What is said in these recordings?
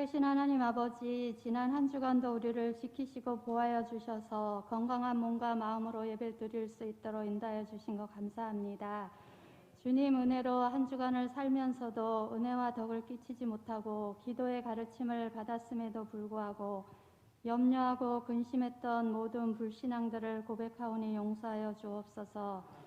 살아계신 하나님 아버지, 지난 한 주간도 우리를 지키시고 보호하여 주셔서 건강한 몸과 마음으로 예배 드릴 수 있도록 인도하여 주신 것 감사합니다. 주님 은혜로 한 주간을 살면서도 은혜와 덕을 끼치지 못하고 기도의 가르침을 받았음에도 불구하고 염려하고 근심했던 모든 불신앙들을 고백하오니 용서하여 주옵소서.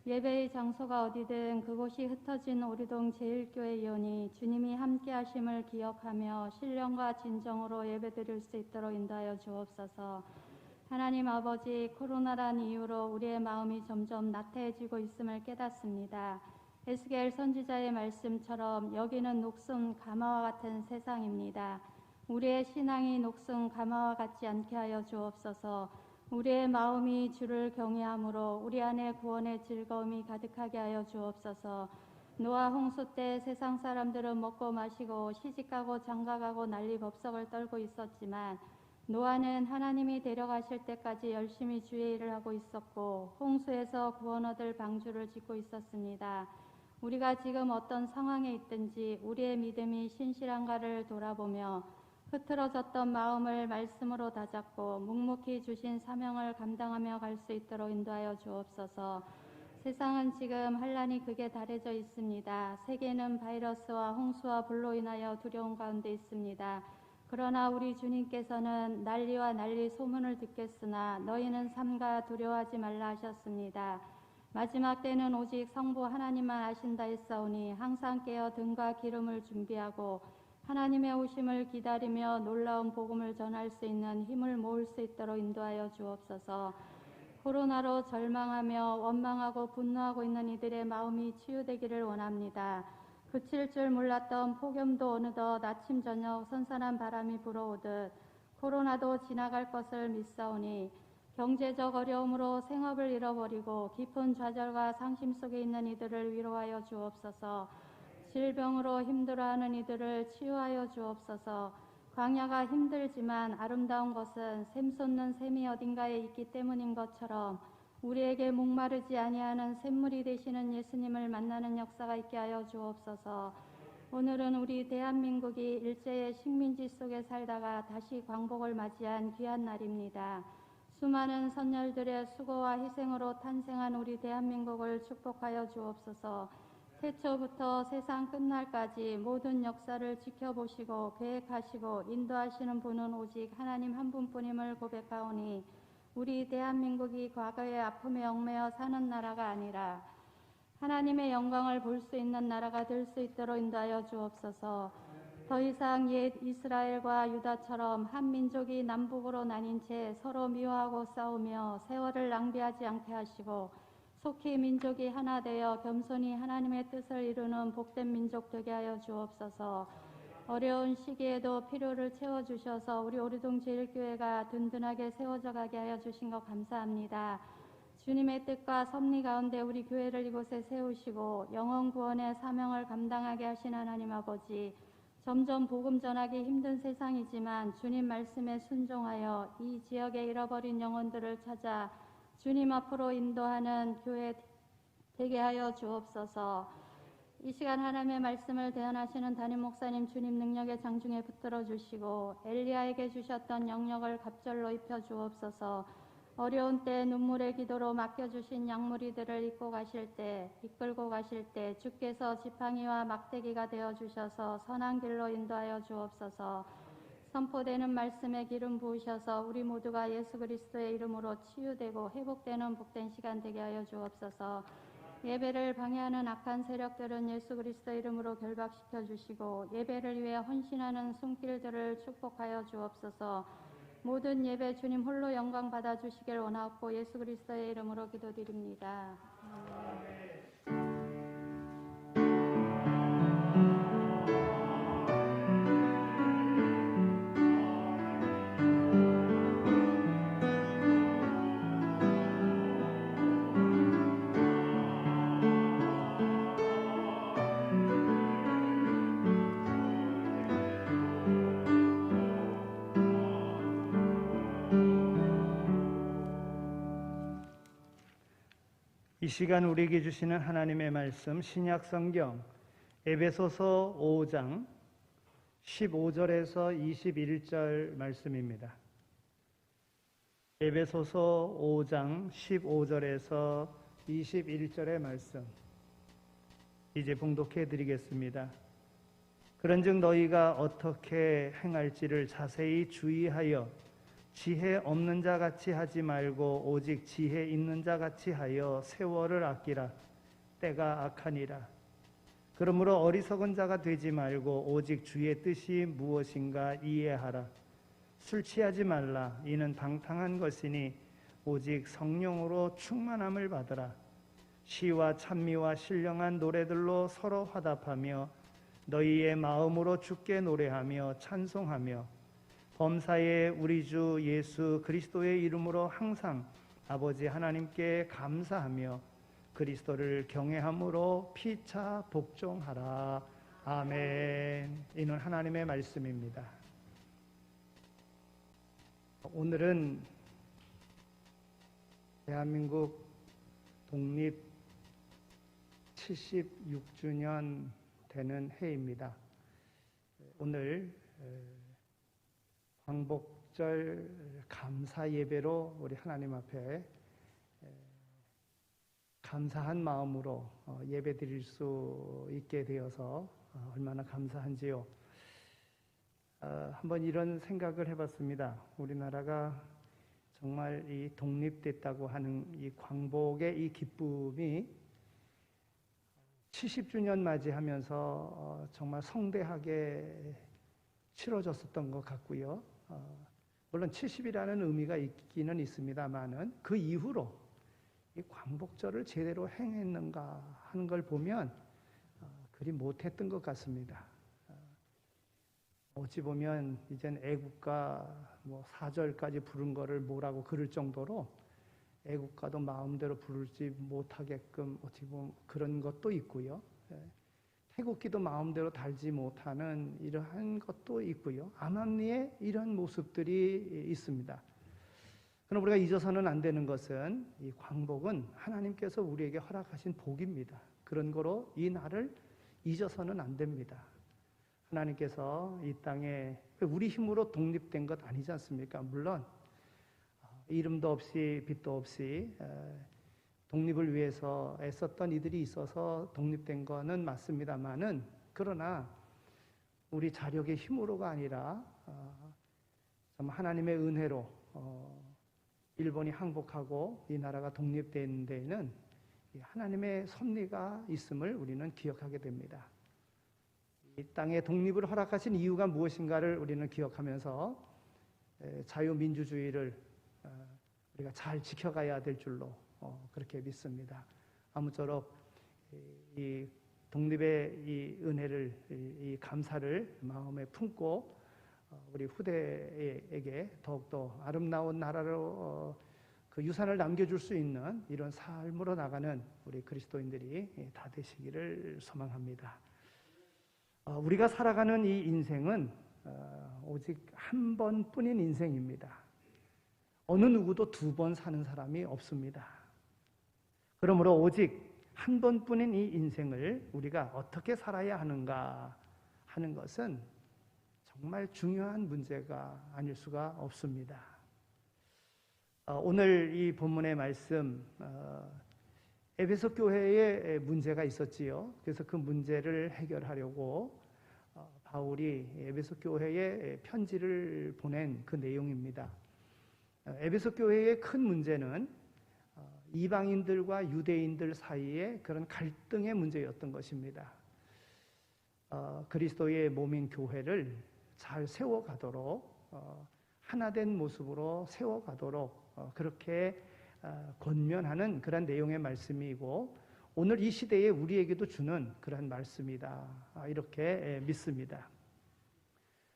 예배의 장소가 어디든 그곳이 흩어진 오리동 제1교회이오니 주님이 함께 하심을 기억하며 신령과 진정으로 예배드릴 수 있도록 인도하여 주옵소서. 하나님 아버지, 코로나란 이유로 우리의 마음이 점점 나태해지고 있음을 깨닫습니다. 에스겔 선지자의 말씀처럼 여기는 녹슨 가마와 같은 세상입니다. 우리의 신앙이 녹슨 가마와 같지 않게 하여 주옵소서. 우리의 마음이 주를 경외함으로 우리 안에 구원의 즐거움이 가득하게 하여 주옵소서. 노아 홍수 때 세상 사람들은 먹고 마시고 시집가고 장가가고 난리법석을 떨고 있었지만 노아는 하나님이 데려가실 때까지 열심히 주의 일을 하고 있었고 홍수에서 구원 얻을 방주를 짓고 있었습니다. 우리가 지금 어떤 상황에 있든지 우리의 믿음이 신실한가를 돌아보며 흐트러졌던 마음을 말씀으로 다잡고 묵묵히 주신 사명을 감당하며 갈 수 있도록 인도하여 주옵소서. 세상은 지금 환란이 극에 달해져 있습니다. 세계는 바이러스와 홍수와 불로 인하여 두려움 가운데 있습니다. 그러나 우리 주님께서는 난리와 난리 소문을 듣겠으나 너희는 삼가 두려워하지 말라 하셨습니다. 마지막 때는 오직 성부 하나님만 아신다 했사오니 항상 깨어 등과 기름을 준비하고 하나님의 오심을 기다리며 놀라운 복음을 전할 수 있는 힘을 모을 수 있도록 인도하여 주옵소서. 코로나로 절망하며 원망하고 분노하고 있는 이들의 마음이 치유되기를 원합니다. 그칠 줄 몰랐던 폭염도 어느덧 아침 저녁 선선한 바람이 불어오듯 코로나도 지나갈 것을 믿사오니 경제적 어려움으로 생업을 잃어버리고 깊은 좌절과 상심 속에 있는 이들을 위로하여 주옵소서. 질병으로 힘들어하는 이들을 치유하여 주옵소서. 광야가 힘들지만 아름다운 것은 샘 솟는 샘이 어딘가에 있기 때문인 것처럼 우리에게 목마르지 아니하는 샘물이 되시는 예수님을 만나는 역사가 있게 하여 주옵소서. 오늘은 우리 대한민국이 일제의 식민지 속에 살다가 다시 광복을 맞이한 귀한 날입니다. 수많은 선열들의 수고와 희생으로 탄생한 우리 대한민국을 축복하여 주옵소서. 태초부터 세상 끝날까지 모든 역사를 지켜보시고 계획하시고 인도하시는 분은 오직 하나님 한 분뿐임을 고백하오니 우리 대한민국이 과거의 아픔에 얽매여 사는 나라가 아니라 하나님의 영광을 볼 수 있는 나라가 될 수 있도록 인도하여 주옵소서. 더 이상 옛 이스라엘과 유다처럼 한 민족이 남북으로 나뉜 채 서로 미워하고 싸우며 세월을 낭비하지 않게 하시고 속히 민족이 하나 되어 겸손히 하나님의 뜻을 이루는 복된 민족 되게 하여 주옵소서. 어려운 시기에도 필요를 채워주셔서 우리 오리동 제1교회가 든든하게 세워져 가게 하여 주신 것 감사합니다. 주님의 뜻과 섭리 가운데 우리 교회를 이곳에 세우시고 영혼 구원의 사명을 감당하게 하신 하나님 아버지, 점점 복음 전하기 힘든 세상이지만 주님 말씀에 순종하여 이 지역에 잃어버린 영혼들을 찾아 주님 앞으로 인도하는 교회 되게 하여 주옵소서. 이 시간 하나님의 말씀을 대언하시는 담임 목사님 주님 능력의 장중에 붙들어 주시고 엘리야에게 주셨던 영역을 갑절로 입혀 주옵소서. 어려운 때 눈물의 기도로 맡겨주신 양무리들을 이끌고 가실 때 주께서 지팡이와 막대기가 되어 주셔서 선한 길로 인도하여 주옵소서. 선포되는 말씀에 기름 부으셔서 우리 모두가 예수 그리스도의 이름으로 치유되고 회복되는 복된 시간 되게 하여 주옵소서. 예배를 방해하는 악한 세력들은 예수 그리스도 이름으로 결박시켜 주시고 예배를 위해 헌신하는 손길들을 축복하여 주옵소서. 모든 예배 주님 홀로 영광 받아 주시길 원하옵고 예수 그리스도의 이름으로 기도드립니다. 이 시간 우리에게 주시는 하나님의 말씀 신약 성경 에베소서 5장 15절에서 21절 말씀입니다. 에베소서 5장 15절에서 21절의 말씀 이제 봉독해 드리겠습니다. 그런즉 너희가 어떻게 행할지를 자세히 주의하여 지혜 없는 자 같이 하지 말고 오직 지혜 있는 자 같이 하여 세월을 아끼라. 때가 악하니라. 그러므로 어리석은 자가 되지 말고 오직 주의 뜻이 무엇인가 이해하라. 술 취하지 말라. 이는 방탕한 것이니 오직 성령으로 충만함을 받으라. 시와 찬미와 신령한 노래들로 서로 화답하며 너희의 마음으로 주께 노래하며 찬송하며 범사에 우리 주 예수 그리스도의 이름으로 항상 아버지 하나님께 감사하며 그리스도를 경외함으로 피차 복종하라. 아멘. 이는 하나님의 말씀입니다. 오늘은 대한민국 독립 76주년 되는 해입니다. 오늘 광복절 감사 예배로 우리 하나님 앞에 감사한 마음으로 예배 드릴 수 있게 되어서 얼마나 감사한지요. 한번 이런 생각을 해봤습니다. 우리나라가 정말 이 독립됐다고 하는 이 광복의 이 기쁨이 70주년 맞이하면서 정말 성대하게 치러졌었던 것 같고요. 물론 70이라는 의미가 있기는 있습니다만은 그 이후로 이 광복절을 제대로 행했는가 하는 걸 보면 그리 못했던 것 같습니다. 어찌 보면 이젠 애국가 4절까지 부른 거를 뭐라고 그럴 정도로 애국가도 마음대로 부르지 못하게끔 어찌 보면 그런 것도 있고요. 태국기도 마음대로 달지 못하는 이러한 것도 있고요. 암암리에 이런 모습들이 있습니다. 그럼 우리가 잊어서는 안 되는 것은 이 광복은 하나님께서 우리에게 허락하신 복입니다. 그런 거로 이 날을 잊어서는 안 됩니다. 하나님께서 이 땅에 우리 힘으로 독립된 것 아니지 않습니까? 물론 이름도 없이 빛도 없이 독립을 위해서 애썼던 이들이 있어서 독립된 거는 맞습니다만은 그러나 우리 자력의 힘으로가 아니라 하나님의 은혜로 일본이 항복하고 이 나라가 독립된 데에는 하나님의 섭리가 있음을 우리는 기억하게 됩니다. 이 땅에 독립을 허락하신 이유가 무엇인가를 우리는 기억하면서 자유민주주의를 우리가 잘 지켜가야 될 줄로 그렇게 믿습니다. 아무쪼록 이 독립의 이 은혜를, 이 감사를 마음에 품고 우리 후대에게 더욱더 아름다운 나라로 그 유산을 남겨줄 수 있는 이런 삶으로 나가는 우리 그리스도인들이 다 되시기를 소망합니다. 우리가 살아가는 이 인생은 오직 한 번뿐인 인생입니다. 어느 누구도 두 번 사는 사람이 없습니다. 그러므로 오직 한 번뿐인 이 인생을 우리가 어떻게 살아야 하는가 하는 것은 정말 중요한 문제가 아닐 수가 없습니다. 오늘 이 본문의 말씀 에베소 교회에 문제가 있었지요. 그래서 그 문제를 해결하려고 바울이 에베소 교회에 편지를 보낸 그 내용입니다. 에베소 교회의 큰 문제는 이방인들과 유대인들 사이의 그런 갈등의 문제였던 것입니다. 그리스도의 몸인 교회를 잘 세워가도록 하나된 모습으로 세워가도록 그렇게 권면하는 그런 내용의 말씀이고 오늘 이 시대에 우리에게도 주는 그런 말씀이다 이렇게 믿습니다.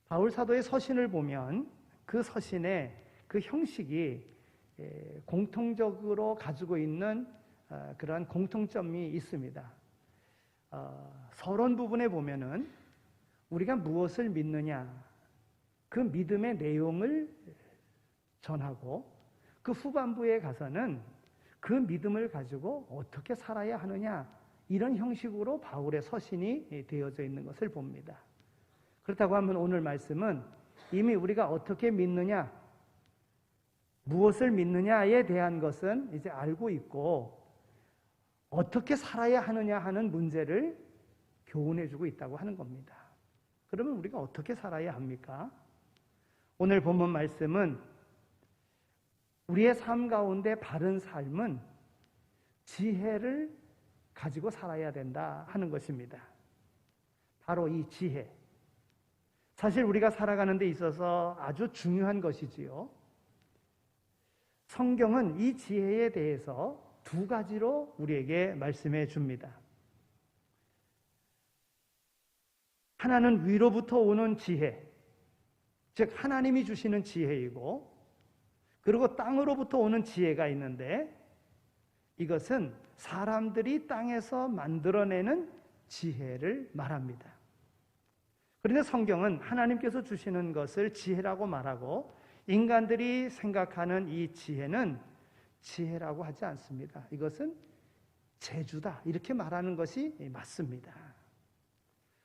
바울 사도의 서신을 보면 그 서신의 그 형식이 공통적으로 가지고 있는 그러한 공통점이 있습니다. 서론 부분에 보면은 우리가 무엇을 믿느냐 그 믿음의 내용을 전하고 그 후반부에 가서는 그 믿음을 가지고 어떻게 살아야 하느냐 이런 형식으로 바울의 서신이 되어져 있는 것을 봅니다. 그렇다고 하면 오늘 말씀은 이미 우리가 어떻게 믿느냐, 무엇을 믿느냐에 대한 것은 이제 알고 있고 어떻게 살아야 하느냐 하는 문제를 교훈해주고 있다고 하는 겁니다. 그러면 우리가 어떻게 살아야 합니까? 오늘 본문 말씀은 우리의 삶 가운데 바른 삶은 지혜를 가지고 살아야 된다 하는 것입니다. 바로 이 지혜. 사실 우리가 살아가는 데 있어서 아주 중요한 것이지요. 성경은 이 지혜에 대해서 두 가지로 우리에게 말씀해 줍니다. 하나는 위로부터 오는 지혜, 즉 하나님이 주시는 지혜이고, 그리고 땅으로부터 오는 지혜가 있는데 이것은 사람들이 땅에서 만들어내는 지혜를 말합니다. 그런데 성경은 하나님께서 주시는 것을 지혜라고 말하고 인간들이 생각하는 이 지혜는 지혜라고 하지 않습니다. 이것은 재주다 이렇게 말하는 것이 맞습니다.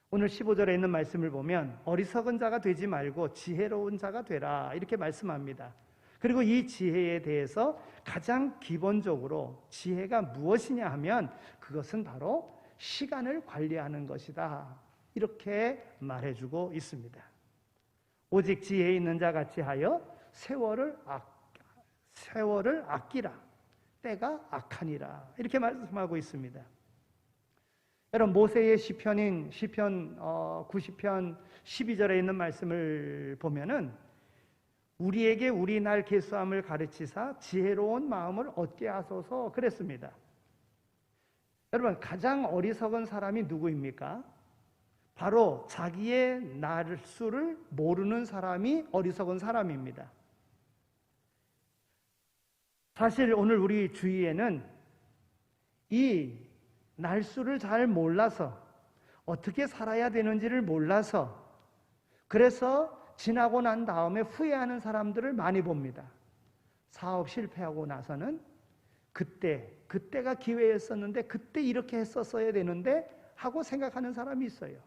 오늘 15절에 있는 말씀을 보면 어리석은 자가 되지 말고 지혜로운 자가 되라 이렇게 말씀합니다. 그리고 이 지혜에 대해서 가장 기본적으로 지혜가 무엇이냐 하면 그것은 바로 시간을 관리하는 것이다 이렇게 말해주고 있습니다. 오직 지혜 있는 자 같이 하여 세월을 아끼라 때가 악하니라 이렇게 말씀하고 있습니다. 여러분 모세의 시편인 시편 90편 12절에 있는 말씀을 보면은 우리에게 우리 날 계수함을 가르치사 지혜로운 마음을 얻게 하소서 그랬습니다. 여러분 가장 어리석은 사람이 누구입니까? 바로 자기의 날수를 모르는 사람이 어리석은 사람입니다. 사실 오늘 우리 주위에는 이 날수를 잘 몰라서 어떻게 살아야 되는지를 몰라서 그래서 지나고 난 다음에 후회하는 사람들을 많이 봅니다. 사업 실패하고 나서는 그때가 기회였었는데 그때 이렇게 했었어야 되는데 하고 생각하는 사람이 있어요.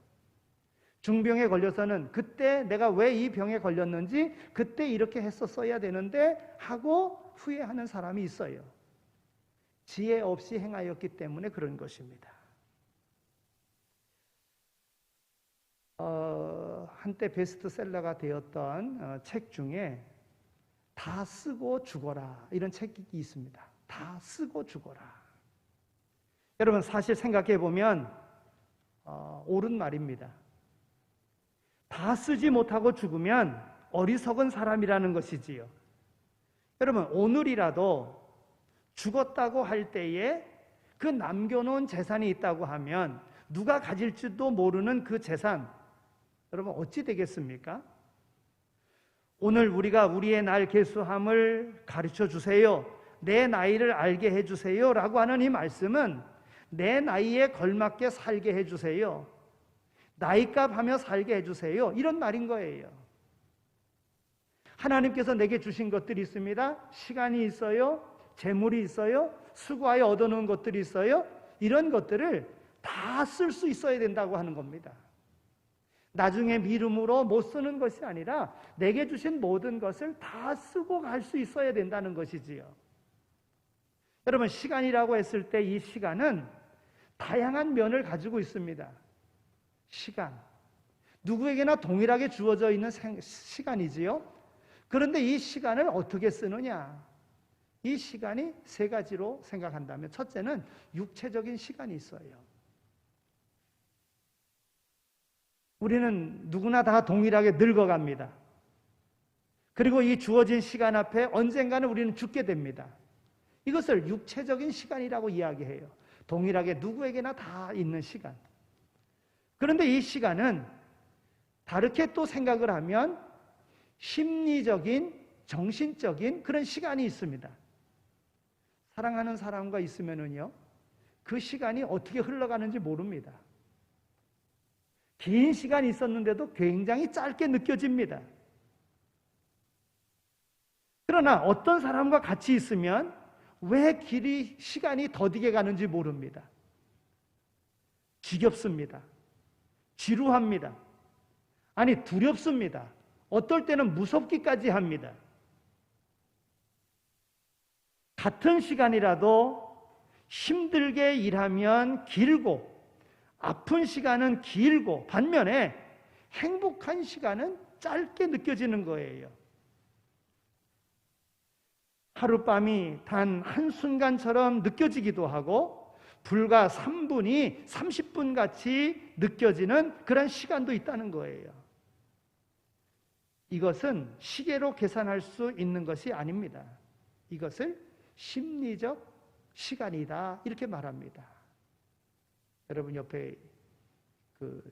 중병에 걸려서는 그때 내가 왜 이 병에 걸렸는지 그때 이렇게 했었어야 되는데 하고 후회하는 사람이 있어요. 지혜 없이 행하였기 때문에 그런 것입니다. 한때 베스트셀러가 되었던 책 중에 다 쓰고 죽어라 이런 책이 있습니다. 다 쓰고 죽어라. 여러분 사실 생각해 보면 옳은 말입니다. 다 쓰지 못하고 죽으면 어리석은 사람이라는 것이지요. 여러분 오늘이라도 죽었다고 할 때에 그 남겨놓은 재산이 있다고 하면 누가 가질지도 모르는 그 재산 여러분 어찌 되겠습니까? 오늘 우리가 우리의 날 계수함을 가르쳐 주세요. 내 나이를 알게 해주세요 라고 하는 이 말씀은 내 나이에 걸맞게 살게 해주세요. 나이값 하며 살게 해주세요. 이런 말인 거예요. 하나님께서 내게 주신 것들이 있습니다. 시간이 있어요. 재물이 있어요. 수고하여 얻어놓은 것들이 있어요. 이런 것들을 다 쓸 수 있어야 된다고 하는 겁니다. 나중에 미움으로 못 쓰는 것이 아니라 내게 주신 모든 것을 다 쓰고 갈 수 있어야 된다는 것이지요. 여러분 시간이라고 했을 때 이 시간은 다양한 면을 가지고 있습니다. 시간 누구에게나 동일하게 주어져 있는 시간이지요. 그런데 이 시간을 어떻게 쓰느냐? 이 시간이 세 가지로 생각한다면 첫째는 육체적인 시간이 있어요. 우리는 누구나 다 동일하게 늙어갑니다. 그리고 이 주어진 시간 앞에 언젠가는 우리는 죽게 됩니다. 이것을 육체적인 시간이라고 이야기해요. 동일하게 누구에게나 다 있는 시간. 그런데 이 시간은 다르게 또 생각을 하면 심리적인, 정신적인 그런 시간이 있습니다. 사랑하는 사람과 있으면은요, 그 시간이 어떻게 흘러가는지 모릅니다. 긴 시간이 있었는데도 굉장히 짧게 느껴집니다. 그러나 어떤 사람과 같이 있으면 왜 시간이 더디게 가는지 모릅니다. 지겹습니다. 지루합니다. 아니, 두렵습니다. 어떨 때는 무섭기까지 합니다. 같은 시간이라도 힘들게 일하면 길고 아픈 시간은 길고 반면에 행복한 시간은 짧게 느껴지는 거예요. 하룻밤이 단 한순간처럼 느껴지기도 하고 불과 3분이 30분 같이 느껴지는 그런 시간도 있다는 거예요. 이것은 시계로 계산할 수 있는 것이 아닙니다. 이것을 심리적 시간이다 이렇게 말합니다. 여러분 옆에 그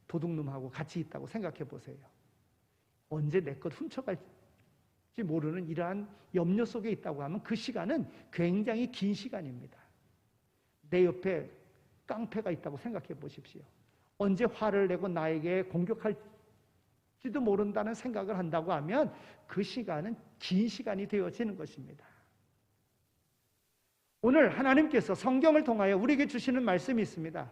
도둑놈하고 같이 있다고 생각해 보세요. 언제 내 것 훔쳐갈지 모르는 이러한 염려 속에 있다고 하면 그 시간은 굉장히 긴 시간입니다. 내 옆에 깡패가 있다고 생각해 보십시오. 언제 화를 내고 나에게 공격할지도 모른다는 생각을 한다고 하면 그 시간은 긴 시간이 되어지는 것입니다. 오늘 하나님께서 성경을 통하여 우리에게 주시는 말씀이 있습니다.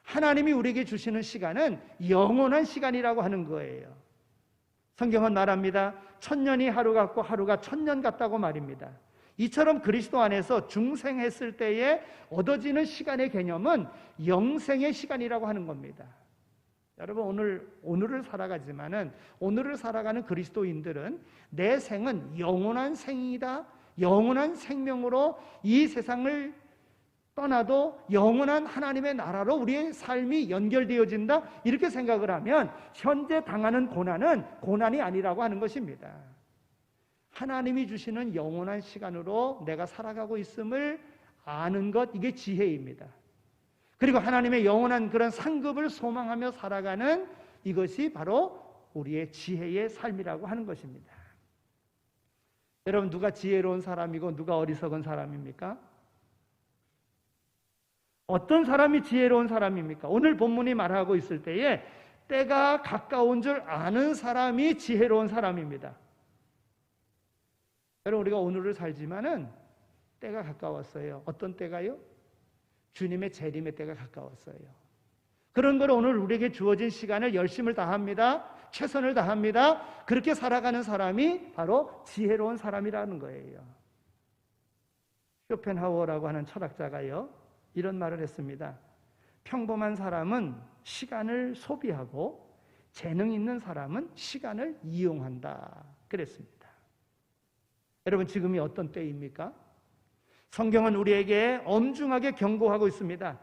하나님이 우리에게 주시는 시간은 영원한 시간이라고 하는 거예요. 성경은 말합니다. 1000년이 하루 같고 하루가 1000년 같다고 말입니다. 이처럼 그리스도 안에서 중생했을 때에 얻어지는 시간의 개념은 영생의 시간이라고 하는 겁니다. 여러분 오늘을 살아가지만은 오늘을 살아가는 그리스도인들은 내 생은 영원한 생이다. 영원한 생명으로 이 세상을 떠나도 영원한 하나님의 나라로 우리의 삶이 연결되어진다 이렇게 생각을 하면 현재 당하는 고난은 고난이 아니라고 하는 것입니다. 하나님이 주시는 영원한 시간으로 내가 살아가고 있음을 아는 것, 이게 지혜입니다. 그리고 하나님의 영원한 그런 상급을 소망하며 살아가는 이것이 바로 우리의 지혜의 삶이라고 하는 것입니다. 여러분, 누가 지혜로운 사람이고 누가 어리석은 사람입니까? 어떤 사람이 지혜로운 사람입니까? 오늘 본문이 말하고 있을 때에 때가 가까운 줄 아는 사람이 지혜로운 사람입니다. 여러분, 우리가 오늘을 살지만은 때가 가까웠어요. 어떤 때가요? 주님의 재림의 때가 가까웠어요. 그런 걸 오늘 우리에게 주어진 시간을 열심을 다합니다. 최선을 다합니다. 그렇게 살아가는 사람이 바로 지혜로운 사람이라는 거예요. 쇼펜하우어라고 하는 철학자가요, 이런 말을 했습니다. 평범한 사람은 시간을 소비하고 재능 있는 사람은 시간을 이용한다 그랬습니다. 여러분, 지금이 어떤 때입니까? 성경은 우리에게 엄중하게 경고하고 있습니다.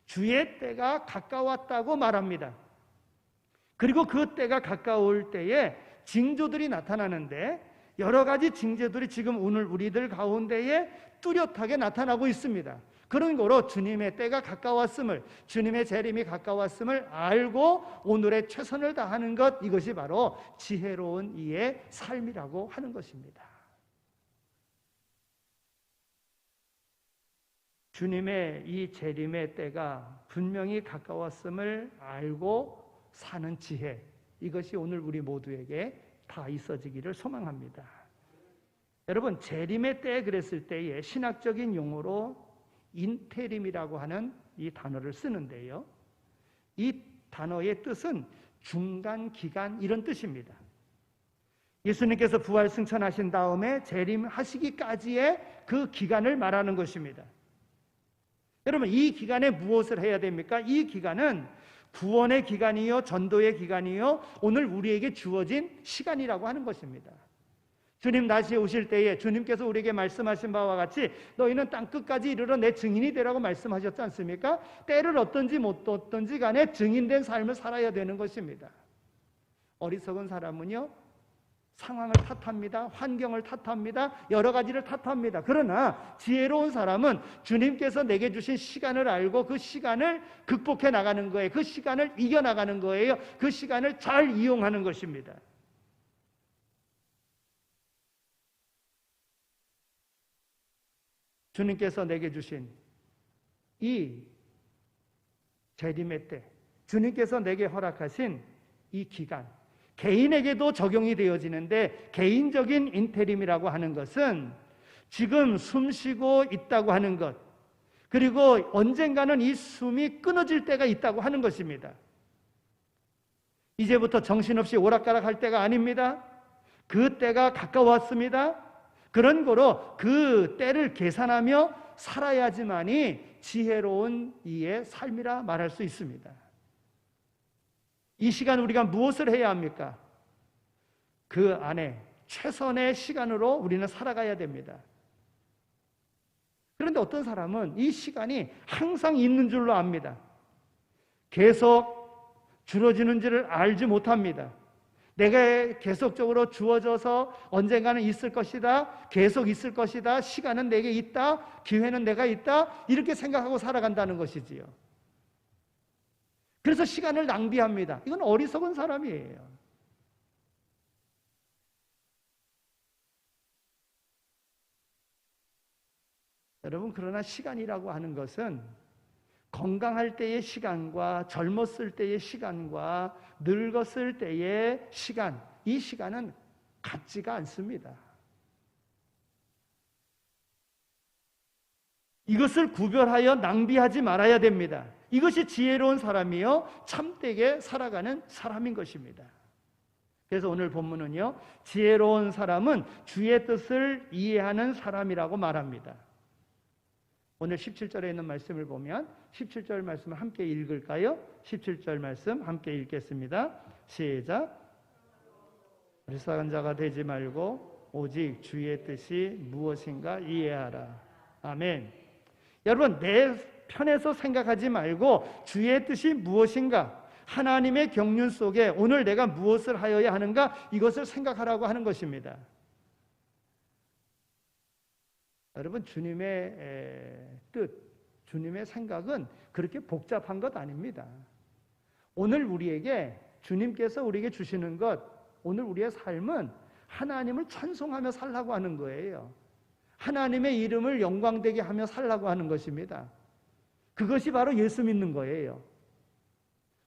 주의 때가 가까웠다고 말합니다. 그리고 그 때가 가까울 때에 징조들이 나타나는데 여러 가지 징조들이 지금 오늘 우리들 가운데에 뚜렷하게 나타나고 있습니다. 그런 거로 주님의 때가 가까웠음을, 주님의 재림이 가까웠음을 알고 오늘의 최선을 다하는 것, 이것이 바로 지혜로운 이의 삶이라고 하는 것입니다. 주님의 이 재림의 때가 분명히 가까웠음을 알고 사는 지혜, 이것이 오늘 우리 모두에게 다 있어지기를 소망합니다. 여러분, 재림의 때 그랬을 때에 신학적인 용어로 인테림이라고 하는 이 단어를 쓰는데요, 이 단어의 뜻은 중간 기간, 이런 뜻입니다. 예수님께서 부활 승천하신 다음에 재림하시기까지의 그 기간을 말하는 것입니다. 여러분, 이 기간에 무엇을 해야 됩니까? 이 기간은 구원의 기간이요, 전도의 기간이요, 오늘 우리에게 주어진 시간이라고 하는 것입니다. 주님 다시 오실 때에 주님께서 우리에게 말씀하신 바와 같이 너희는 땅 끝까지 이르러 내 증인이 되라고 말씀하셨지 않습니까? 때를 어떤지 못 어떤지 간에 증인된 삶을 살아야 되는 것입니다. 어리석은 사람은요, 상황을 탓합니다. 환경을 탓합니다. 여러 가지를 탓합니다. 그러나 지혜로운 사람은 주님께서 내게 주신 시간을 알고 그 시간을 극복해 나가는 거예요. 그 시간을 이겨나가는 거예요. 그 시간을 잘 이용하는 것입니다. 주님께서 내게 주신 이 재림의 때, 주님께서 내게 허락하신 이 기간, 개인에게도 적용이 되어지는데 개인적인 인테림이라고 하는 것은 지금 숨 쉬고 있다고 하는 것, 그리고 언젠가는 이 숨이 끊어질 때가 있다고 하는 것입니다. 이제부터 정신없이 오락가락할 때가 아닙니다. 그 때가 가까웠습니다. 그런 거로 그 때를 계산하며 살아야지만이 지혜로운 이의 삶이라 말할 수 있습니다. 이 시간 우리가 무엇을 해야 합니까? 그 안에 최선의 시간으로 우리는 살아가야 됩니다. 그런데 어떤 사람은 이 시간이 항상 있는 줄로 압니다. 계속 주어지는지를 알지 못합니다. 내가 계속적으로 주어져서 언젠가는 있을 것이다, 계속 있을 것이다, 시간은 내게 있다, 기회는 내가 있다, 이렇게 생각하고 살아간다는 것이지요. 그래서 시간을 낭비합니다. 이건 어리석은 사람이에요. 여러분, 그러나 시간이라고 하는 것은 건강할 때의 시간과 젊었을 때의 시간과 늙었을 때의 시간, 이 시간은 같지가 않습니다. 이것을 구별하여 낭비하지 말아야 됩니다. 이것이 지혜로운 사람이요 참되게 살아가는 사람인 것입니다. 그래서 오늘 본문은요, 지혜로운 사람은 주의 뜻을 이해하는 사람이라고 말합니다. 오늘 17절에 있는 말씀을 보면 17절 말씀을 함께 읽을까요? 17절 말씀 함께 읽겠습니다. 시작. 어리석은 자가 되지 말고 오직 주의 뜻이 무엇인가 이해하라. 아멘. 여러분, 내 편에서 생각하지 말고 주의 뜻이 무엇인가, 하나님의 경륜 속에 오늘 내가 무엇을 하여야 하는가, 이것을 생각하라고 하는 것입니다. 여러분, 주님의 뜻, 주님의 생각은 그렇게 복잡한 것 아닙니다. 오늘 우리에게 주님께서 우리에게 주시는 것, 오늘 우리의 삶은 하나님을 찬송하며 살라고 하는 거예요. 하나님의 이름을 영광되게 하며 살라고 하는 것입니다. 그것이 바로 예수 믿는 거예요.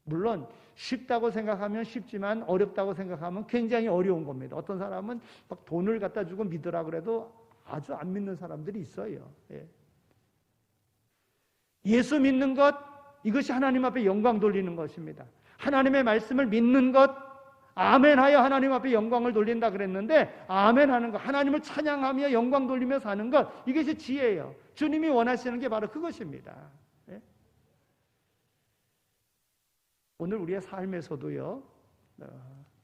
물론 쉽다고 생각하면 쉽지만 어렵다고 생각하면 굉장히 어려운 겁니다. 어떤 사람은 막 돈을 갖다 주고 믿으라 그래도 아주 안 믿는 사람들이 있어요. 예수 믿는 것, 이것이 하나님 앞에 영광 돌리는 것입니다. 하나님의 말씀을 믿는 것, 아멘하여 하나님 앞에 영광을 돌린다 그랬는데, 아멘하는 것, 하나님을 찬양하며 영광 돌리며 사는 것, 이것이 지혜예요. 주님이 원하시는 게 바로 그것입니다. 오늘 우리의 삶에서도요,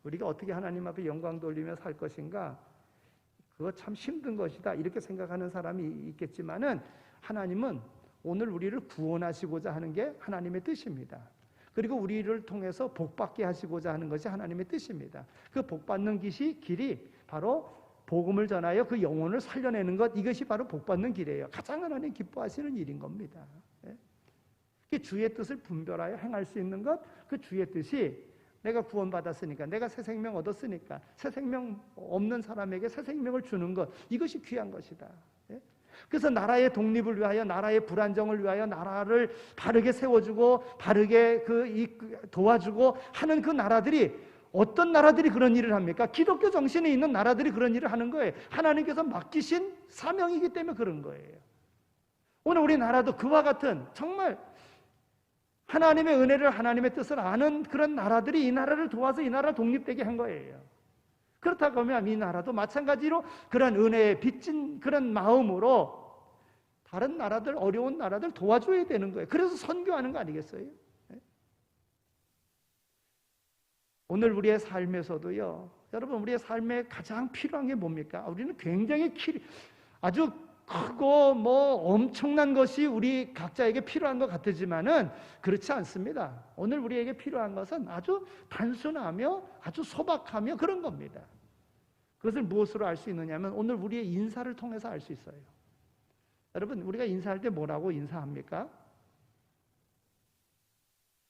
우리가 어떻게 하나님 앞에 영광 돌리며 살 것인가, 그거 참 힘든 것이다, 이렇게 생각하는 사람이 있겠지만은, 하나님은 오늘 우리를 구원하시고자 하는 게 하나님의 뜻입니다. 그리고 우리를 통해서 복받게 하시고자 하는 것이 하나님의 뜻입니다. 그 복받는 길이 바로 복음을 전하여 그 영혼을 살려내는 것, 이것이 바로 복받는 길이에요. 가장 하나님 기뻐하시는 일인 겁니다. 그 주의 뜻을 분별하여 행할 수 있는 것, 그 주의 뜻이 내가 구원받았으니까, 내가 새 생명 얻었으니까 새 생명 없는 사람에게 새 생명을 주는 것, 이것이 귀한 것이다. 그래서 나라의 독립을 위하여, 나라의 불안정을 위하여 나라를 바르게 세워주고 바르게 도와주고 하는 그 나라들이, 어떤 나라들이 그런 일을 합니까? 기독교 정신에 있는 나라들이 그런 일을 하는 거예요. 하나님께서 맡기신 사명이기 때문에 그런 거예요. 오늘 우리나라도 그와 같은 정말 하나님의 은혜를, 하나님의 뜻을 아는 그런 나라들이 이 나라를 도와서 이 나라를 독립되게 한 거예요. 그렇다고 하면 이 나라도 마찬가지로 그런 은혜에 빚진 그런 마음으로 다른 나라들, 어려운 나라들 도와줘야 되는 거예요. 그래서 선교하는 거 아니겠어요? 오늘 우리의 삶에서도요, 여러분, 우리의 삶에 가장 필요한 게 뭡니까? 우리는 굉장히 아주 크고 엄청난 것이 우리 각자에게 필요한 것 같지만은 그렇지 않습니다. 오늘 우리에게 필요한 것은 아주 단순하며 아주 소박하며 그런 겁니다. 그것을 무엇으로 알 수 있느냐면 오늘 우리의 인사를 통해서 알 수 있어요. 여러분, 우리가 인사할 때 뭐라고 인사합니까?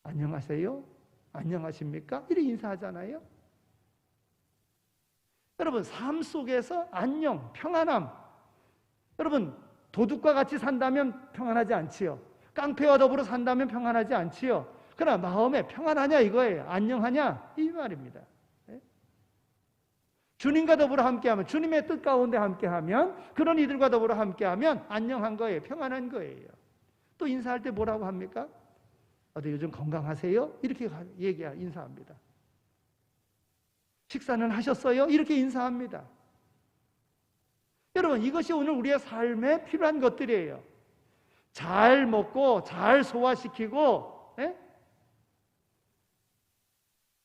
안녕하세요? 안녕하십니까? 이렇게 인사하잖아요. 여러분, 삶 속에서 안녕, 평안함, 여러분, 도둑과 같이 산다면 평안하지 않지요. 깡패와 더불어 산다면 평안하지 않지요. 그러나 마음에 평안하냐 이거예요. 안녕하냐 이 말입니다. 주님과 더불어 함께하면, 주님의 뜻 가운데 함께하면, 그런 이들과 더불어 함께하면 안녕한 거예요. 평안한 거예요. 또 인사할 때 뭐라고 합니까? 요즘 건강하세요? 이렇게 인사합니다. 식사는 하셨어요? 이렇게 인사합니다. 여러분, 이것이 오늘 우리의 삶에 필요한 것들이에요. 잘 먹고 잘 소화시키고, 예?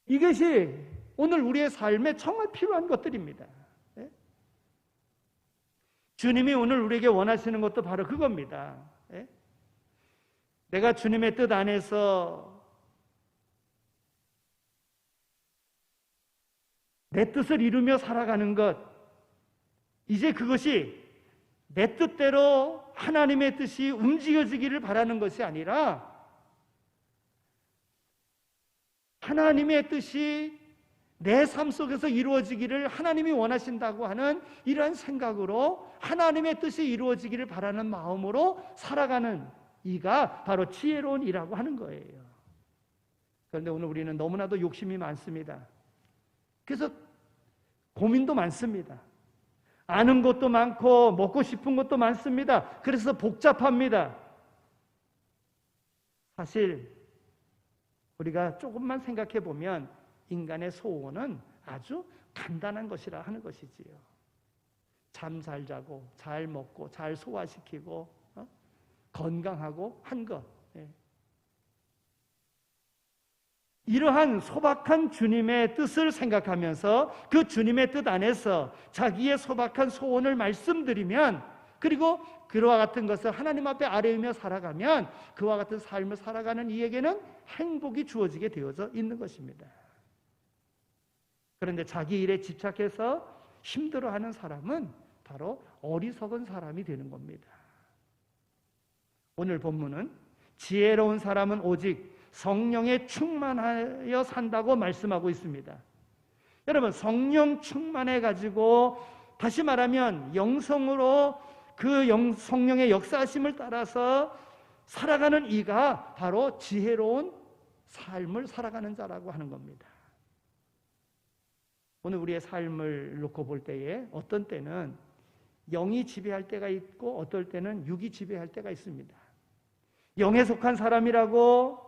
이것이 오늘 우리의 삶에 정말 필요한 것들입니다. 예? 주님이 오늘 우리에게 원하시는 것도 바로 그겁니다. 예? 내가 주님의 뜻 안에서 내 뜻을 이루며 살아가는 것, 이제 그것이 내 뜻대로 하나님의 뜻이 움직여지기를 바라는 것이 아니라 하나님의 뜻이 내 삶 속에서 이루어지기를 하나님이 원하신다고 하는 이러한 생각으로 하나님의 뜻이 이루어지기를 바라는 마음으로 살아가는 이가 바로 지혜로운 이라고 하는 거예요. 그런데 오늘 우리는 너무나도 욕심이 많습니다. 그래서 고민도 많습니다. 아는 것도 많고 먹고 싶은 것도 많습니다. 그래서 복잡합니다. 사실 우리가 조금만 생각해 보면 인간의 소원은 아주 간단한 것이라 하는 것이지요. 잠 잘 자고 잘 먹고 잘 소화시키고 건강하고 한 것. 이러한 소박한 주님의 뜻을 생각하면서 그 주님의 뜻 안에서 자기의 소박한 소원을 말씀드리면, 그리고 그와 같은 것을 하나님 앞에 아뢰며 살아가면 그와 같은 삶을 살아가는 이에게는 행복이 주어지게 되어져 있는 것입니다. 그런데 자기 일에 집착해서 힘들어하는 사람은 바로 어리석은 사람이 되는 겁니다. 오늘 본문은 지혜로운 사람은 오직 성령에 충만하여 산다고 말씀하고 있습니다. 여러분, 성령 충만해 가지고, 다시 말하면 영성으로 그 성령의 역사하심을 따라서 살아가는 이가 바로 지혜로운 삶을 살아가는 자라고 하는 겁니다. 오늘 우리의 삶을 놓고 볼 때에 어떤 때는 영이 지배할 때가 있고 어떨 때는 육이 지배할 때가 있습니다. 영에 속한 사람이라고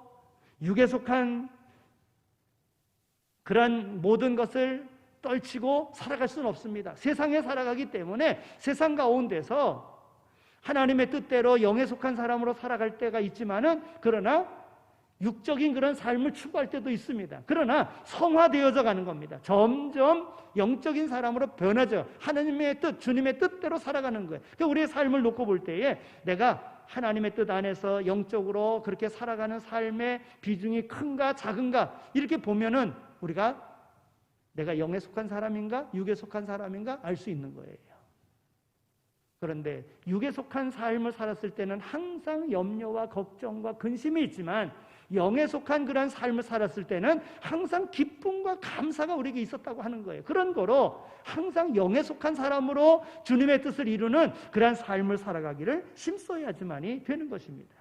육에 속한 그런 모든 것을 떨치고 살아갈 수는 없습니다. 세상에 살아가기 때문에 세상 가운데서 하나님의 뜻대로 영에 속한 사람으로 살아갈 때가 있지만은, 그러나 육적인 그런 삶을 추구할 때도 있습니다. 그러나 성화되어져 가는 겁니다. 점점 영적인 사람으로 변하죠. 하나님의 뜻, 주님의 뜻대로 살아가는 거예요. 그러니까 우리의 삶을 놓고 볼 때에 내가 하나님의 뜻 안에서 영적으로 그렇게 살아가는 삶의 비중이 큰가 작은가, 이렇게 보면은 우리가 내가 영에 속한 사람인가 육에 속한 사람인가 알 수 있는 거예요. 그런데 육에 속한 삶을 살았을 때는 항상 염려와 걱정과 근심이 있지만, 영에 속한 그런 삶을 살았을 때는 항상 기쁨과 감사가 우리에게 있었다고 하는 거예요. 그런 거로 항상 영에 속한 사람으로 주님의 뜻을 이루는 그런 삶을 살아가기를 힘써야지만이 되는 것입니다.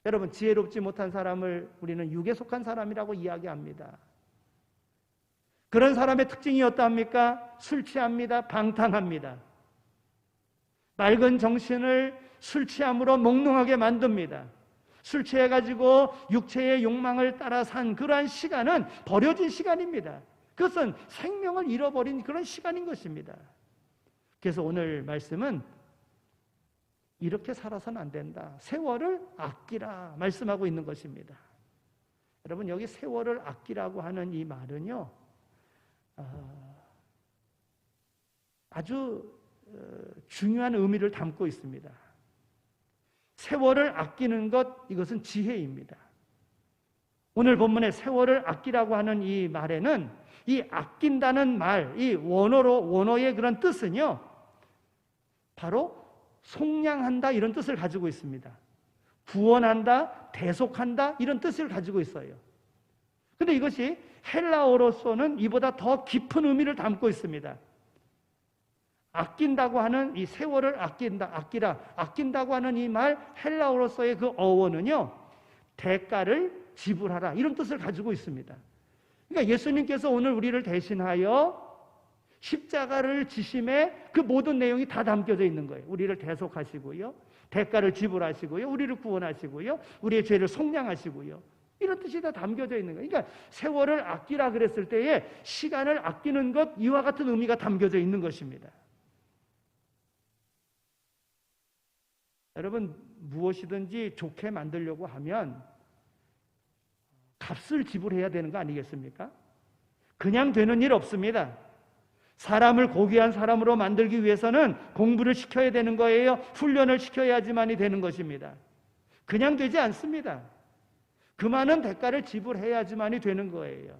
여러분, 지혜롭지 못한 사람을 우리는 육에 속한 사람이라고 이야기합니다. 그런 사람의 특징이 어떠합니까? 술 취합니다. 방탕합니다. 맑은 정신을 술 취함으로 몽롱하게 만듭니다. 술 취해가지고 육체의 욕망을 따라 산 그러한 시간은 버려진 시간입니다. 그것은 생명을 잃어버린 그런 시간인 것입니다. 그래서 오늘 말씀은 이렇게 살아서는 안 된다. 세월을 아끼라 말씀하고 있는 것입니다. 여러분, 여기 세월을 아끼라고 하는 이 말은요, 아주 중요한 의미를 담고 있습니다. 세월을 아끼는 것, 이것은 지혜입니다. 오늘 본문의 세월을 아끼라고 하는 이 말에는 이 아낀다는 말, 이 원어의 그런 뜻은요, 바로 속량한다 이런 뜻을 가지고 있습니다. 구원한다, 대속한다 이런 뜻을 가지고 있어요. 그런데 이것이 헬라어로서는 이보다 더 깊은 의미를 담고 있습니다. 아낀다고 하는 이 세월을 아낀다고 하는 이 말, 헬라어로서의 그 어원은요, 대가를 지불하라 이런 뜻을 가지고 있습니다. 그러니까 예수님께서 오늘 우리를 대신하여 십자가를 지심에 그 모든 내용이 다 담겨져 있는 거예요. 우리를 대속하시고요, 대가를 지불하시고요, 우리를 구원하시고요, 우리의 죄를 속량하시고요. 이런 뜻이 다 담겨져 있는 거예요. 그러니까 세월을 아끼라 그랬을 때에 시간을 아끼는 것, 이와 같은 의미가 담겨져 있는 것입니다. 여러분, 무엇이든지 좋게 만들려고 하면 값을 지불해야 되는 거 아니겠습니까? 그냥 되는 일 없습니다. 사람을 고귀한 사람으로 만들기 위해서는 공부를 시켜야 되는 거예요. 훈련을 시켜야지만이 되는 것입니다. 그냥 되지 않습니다. 그 많은 대가를 지불해야지만이 되는 거예요.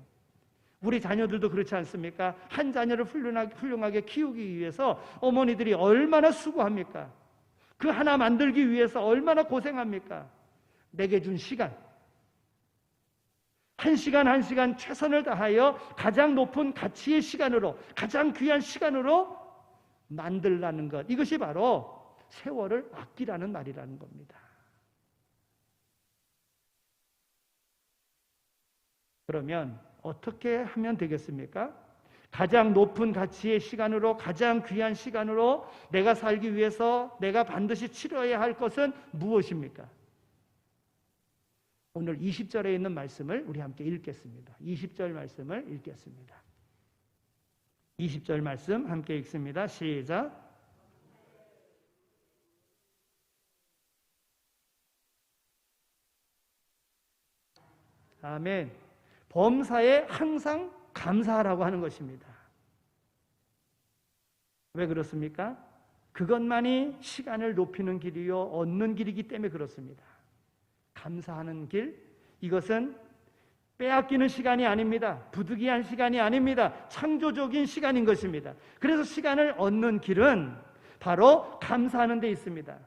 우리 자녀들도 그렇지 않습니까? 한 자녀를 훌륭하게 키우기 위해서 어머니들이 얼마나 수고합니까? 그 하나 만들기 위해서 얼마나 고생합니까? 내게 준 시간, 한 시간 한 시간 최선을 다하여 가장 높은 가치의 시간으로, 가장 귀한 시간으로 만들라는 것, 이것이 바로 세월을 아끼라는 말이라는 겁니다. 그러면 어떻게 하면 되겠습니까? 가장 높은 가치의 시간으로, 가장 귀한 시간으로 내가 살기 위해서 내가 반드시 치러야 할 것은 무엇입니까? 오늘 20절에 있는 말씀을 우리 함께 읽겠습니다. 20절 말씀을 읽겠습니다. 20절 말씀 함께 읽습니다. 시작. 아멘. 범사에 항상 감사하라고 하는 것입니다. 왜 그렇습니까? 그것만이 시간을 높이는 길이요 얻는 길이기 때문에 그렇습니다. 감사하는 길, 이것은 빼앗기는 시간이 아닙니다. 부득이한 시간이 아닙니다. 창조적인 시간인 것입니다. 그래서 시간을 얻는 길은 바로 감사하는 데 있습니다.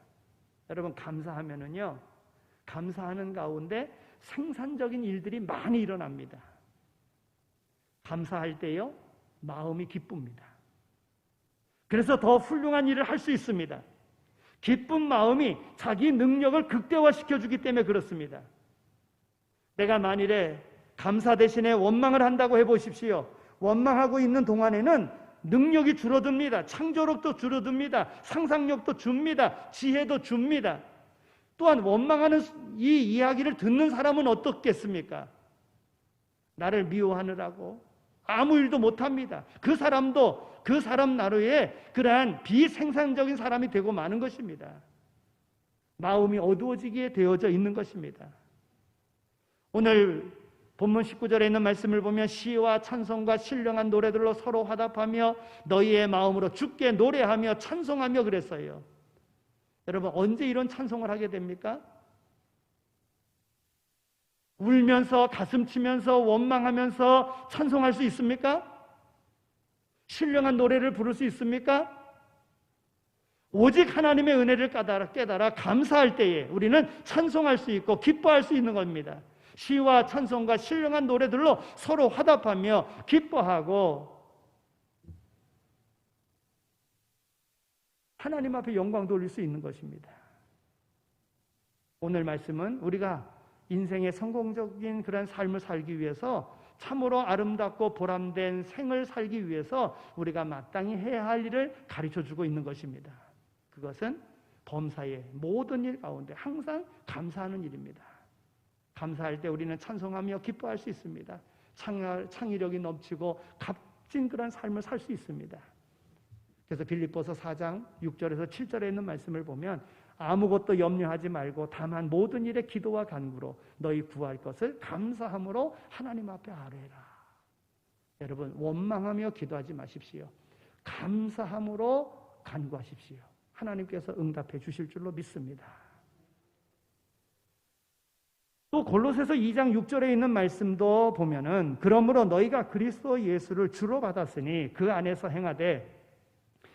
여러분, 감사하면은요, 감사하는 가운데 생산적인 일들이 많이 일어납니다. 감사할 때요, 마음이 기쁩니다. 그래서 더 훌륭한 일을 할 수 있습니다. 기쁜 마음이 자기 능력을 극대화시켜주기 때문에 그렇습니다. 내가 만일에 감사 대신에 원망을 한다고 해보십시오. 원망하고 있는 동안에는 능력이 줄어듭니다. 창조력도 줄어듭니다. 상상력도 줍니다. 지혜도 줍니다. 또한 원망하는 이 이야기를 듣는 사람은 어떻겠습니까? 나를 미워하느라고 아무 일도 못합니다. 그 사람도 그 사람 나름의 그러한 비생산적인 사람이 되고 마는 것입니다. 마음이 어두워지게 되어져 있는 것입니다. 오늘 본문 19절에 있는 말씀을 보면 시와 찬송과 신령한 노래들로 서로 화답하며 너희의 마음으로 주께 노래하며 찬송하며 그랬어요. 여러분, 언제 이런 찬송을 하게 됩니까? 울면서 가슴 치면서 원망하면서 찬송할 수 있습니까? 신령한 노래를 부를 수 있습니까? 오직 하나님의 은혜를 깨달아 감사할 때에 우리는 찬송할 수 있고 기뻐할 수 있는 겁니다. 시와 찬송과 신령한 노래들로 서로 화답하며 기뻐하고 하나님 앞에 영광 돌릴 수 있는 것입니다. 오늘 말씀은 우리가 인생의 성공적인 그런 삶을 살기 위해서 참으로 아름답고 보람된 생을 살기 위해서 우리가 마땅히 해야 할 일을 가르쳐주고 있는 것입니다. 그것은 범사의 모든 일 가운데 항상 감사하는 일입니다. 감사할 때 우리는 찬송하며 기뻐할 수 있습니다. 창의력이 넘치고 값진 그런 삶을 살 수 있습니다. 그래서 빌립보서 4장 6절에서 7절에 있는 말씀을 보면 아무것도 염려하지 말고 다만 모든 일에 기도와 간구로 너희 구할 것을 감사함으로 하나님 앞에 아뢰라. 여러분, 원망하며 기도하지 마십시오. 감사함으로 간구하십시오. 하나님께서 응답해 주실 줄로 믿습니다. 또 골로새서 2장 6절에 있는 말씀도 보면은 그러므로 너희가 그리스도 예수를 주로 받았으니 그 안에서 행하되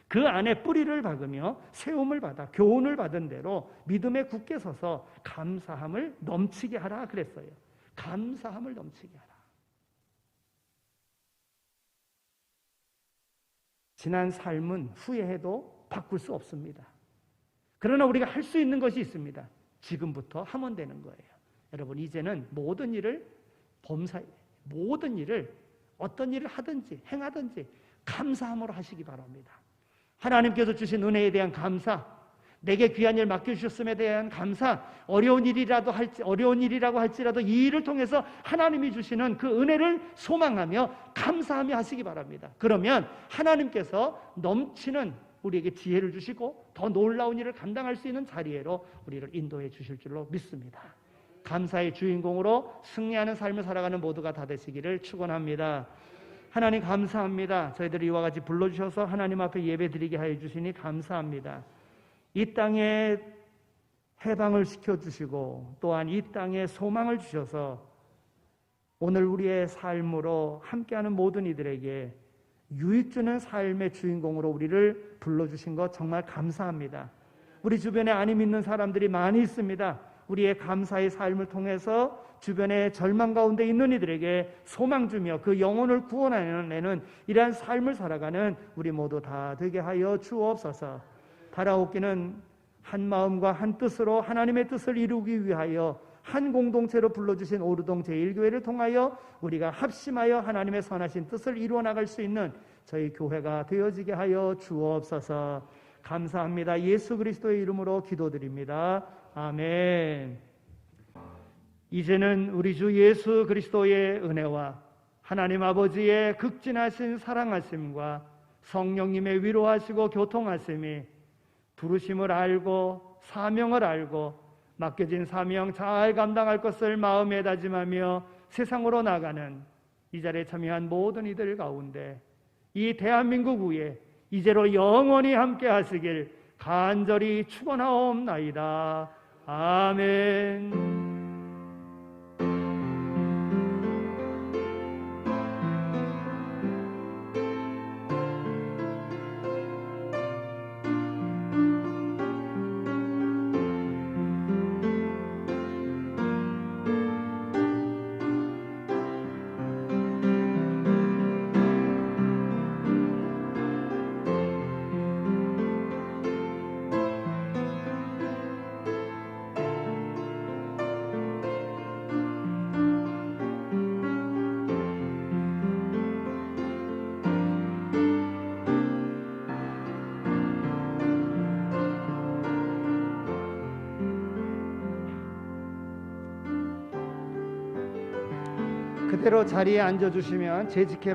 그 안에 뿌리를 박으며 세움을 받아 교훈을 받은 대로 믿음에 굳게 서서 감사함을 넘치게 하라 그랬어요. 감사함을 넘치게 하라. 지난 삶은 후회해도 바꿀 수 없습니다. 그러나 우리가 할 수 있는 것이 있습니다. 지금부터 하면 되는 거예요. 여러분, 이제는 모든 일을 어떤 일을 하든지 행하든지 감사함으로 하시기 바랍니다. 하나님께서 주신 은혜에 대한 감사, 내게 귀한 일 맡겨주셨음에 대한 감사, 어려운 일이라고 할지라도 이 일을 통해서 하나님이 주시는 그 은혜를 소망하며 감사하며 하시기 바랍니다. 그러면 하나님께서 넘치는 우리에게 지혜를 주시고 더 놀라운 일을 감당할 수 있는 자리로 우리를 인도해 주실 줄로 믿습니다. 감사의 주인공으로 승리하는 삶을 살아가는 모두가 다 되시기를 축원합니다. 하나님 감사합니다. 저희들이 이와 같이 불러주셔서 하나님 앞에 예배드리게 하여 주시니 감사합니다. 이 땅에 해방을 시켜주시고 또한 이 땅에 소망을 주셔서 오늘 우리의 삶으로 함께하는 모든 이들에게 유익 주는 삶의 주인공으로 우리를 불러주신 것 정말 감사합니다. 우리 주변에 안 믿는 사람들이 많이 있습니다. 우리의 감사의 삶을 통해서 주변의 절망 가운데 있는 이들에게 소망 주며 그 영혼을 구원하는 이러한 삶을 살아가는 우리 모두 다 되게 하여 주옵소서. 달아오기는 한 마음과 한 뜻으로 하나님의 뜻을 이루기 위하여 한 공동체로 불러주신 오르동 제1교회를 통하여 우리가 합심하여 하나님의 선하신 뜻을 이루어 나갈 수 있는 저희 교회가 되어지게 하여 주옵소서. 감사합니다. 예수 그리스도의 이름으로 기도드립니다. 아멘. 이제는 우리 주 예수 그리스도의 은혜와 하나님 아버지의 극진하신 사랑하심과 성령님의 위로하시고 교통하심이 부르심을 알고 사명을 알고 맡겨진 사명 잘 감당할 것을 마음에 다짐하며 세상으로 나가는 이 자리에 참여한 모든 이들 가운데 이 대한민국 위에 이제로 영원히 함께 하시길 간절히 축원하옵나이다. 아멘. 그대로 자리에 앉아주시면 재직해